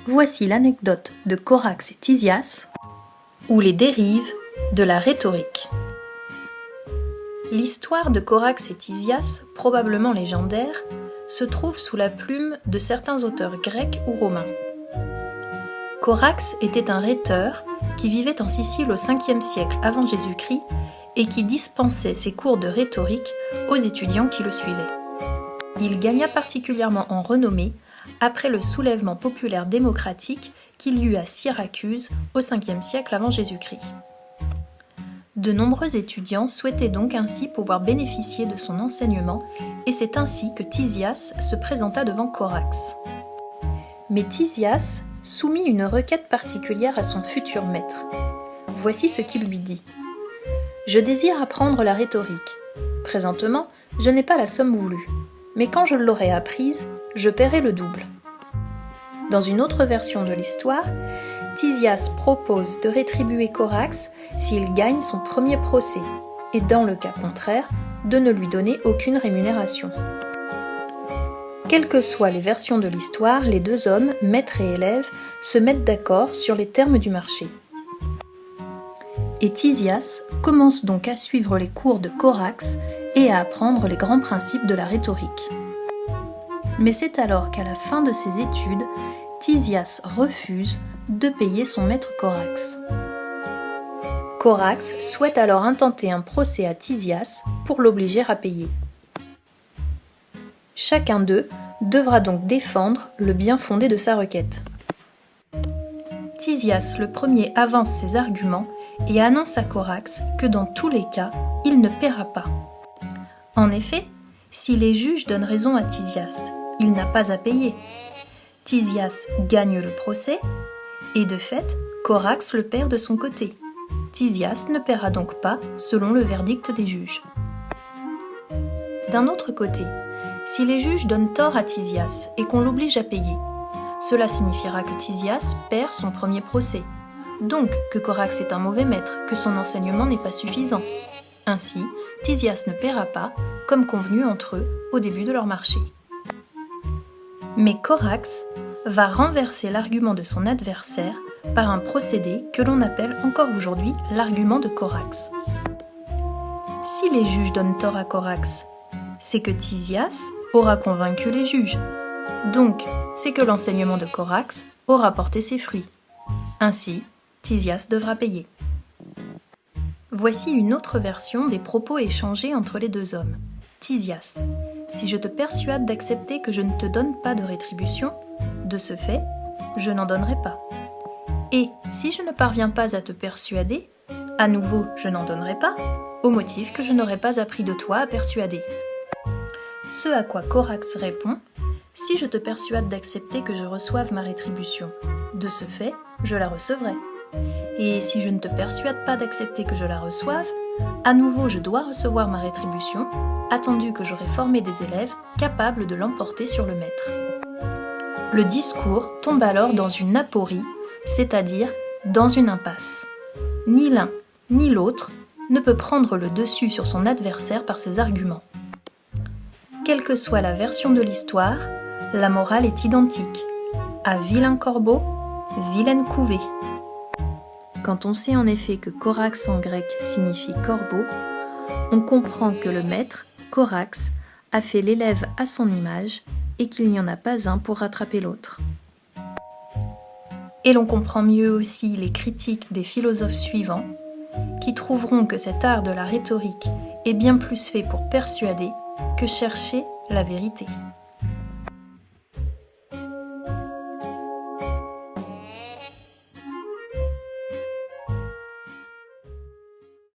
Voici l'anecdote de Corax et Tisias, ou les dérives de la rhétorique. L'histoire de Corax et Tisias, probablement légendaire, se trouve sous la plume de certains auteurs grecs ou romains. Corax était un rhéteur qui vivait en Sicile au 5e siècle avant Jésus-Christ et qui dispensait ses cours de rhétorique aux étudiants qui le suivaient. Il gagna particulièrement en renommée après le soulèvement populaire démocratique qu'il y eut à Syracuse au 5e siècle avant Jésus-Christ. De nombreux étudiants souhaitaient donc ainsi pouvoir bénéficier de son enseignement et c'est ainsi que Tisias se présenta devant Corax. Mais Tisias soumit une requête particulière à son futur maître. Voici ce qu'il lui dit. « Je désire apprendre la rhétorique. Présentement, je n'ai pas la somme voulue, mais quand je l'aurai apprise, je paierai le double. » Dans une autre version de l'histoire, Tisias propose de rétribuer Corax s'il gagne son premier procès, et dans le cas contraire, de ne lui donner aucune rémunération. Quelles que soient les versions de l'histoire, les deux hommes, maître et élève, se mettent d'accord sur les termes du marché. Et Tisias commence donc à suivre les cours de Corax et à apprendre les grands principes de la rhétorique. Mais c'est alors qu'à la fin de ses études, Tisias refuse de payer son maître Corax. Corax souhaite alors intenter un procès à Tisias pour l'obliger à payer. Chacun d'eux devra donc défendre le bien fondé de sa requête. Tisias le premier avance ses arguments et annonce à Corax que dans tous les cas, il ne paiera pas. En effet, si les juges donnent raison à Tisias, il n'a pas à payer. Tisias gagne le procès et de fait, Corax le perd de son côté. Tisias ne paiera donc pas selon le verdict des juges. D'un autre côté, si les juges donnent tort à Tisias et qu'on l'oblige à payer, cela signifiera que Tisias perd son premier procès, donc que Corax est un mauvais maître, que son enseignement n'est pas suffisant. Ainsi, Tisias ne paiera pas, comme convenu entre eux au début de leur marché. Mais Corax va renverser l'argument de son adversaire par un procédé que l'on appelle encore aujourd'hui l'argument de Corax. Si les juges donnent tort à Corax, c'est que Tisias aura convaincu les juges. Donc, c'est que l'enseignement de Corax aura porté ses fruits. Ainsi, Tisias devra payer. Voici une autre version des propos échangés entre les deux hommes. Tisias, si je te persuade d'accepter que je ne te donne pas de rétribution, de ce fait, je n'en donnerai pas. Et si je ne parviens pas à te persuader, à nouveau je n'en donnerai pas, au motif que je n'aurai pas appris de toi à persuader. Ce à quoi Corax répond, si je te persuade d'accepter que je reçoive ma rétribution, de ce fait, je la recevrai. Et si je ne te persuade pas d'accepter que je la reçoive, à nouveau je dois recevoir ma rétribution, attendu que j'aurai formé des élèves capables de l'emporter sur le maître. Le discours tombe alors dans une aporie, c'est-à-dire dans une impasse. Ni l'un ni l'autre ne peut prendre le dessus sur son adversaire par ses arguments. Quelle que soit la version de l'histoire, la morale est identique. À vilain corbeau, vilaine couvée. Quand on sait en effet que Corax en grec signifie corbeau, on comprend que le maître, Corax, a fait l'élève à son image et qu'il n'y en a pas un pour rattraper l'autre. Et l'on comprend mieux aussi les critiques des philosophes suivants, qui trouveront que cet art de la rhétorique est bien plus fait pour persuader que chercher la vérité.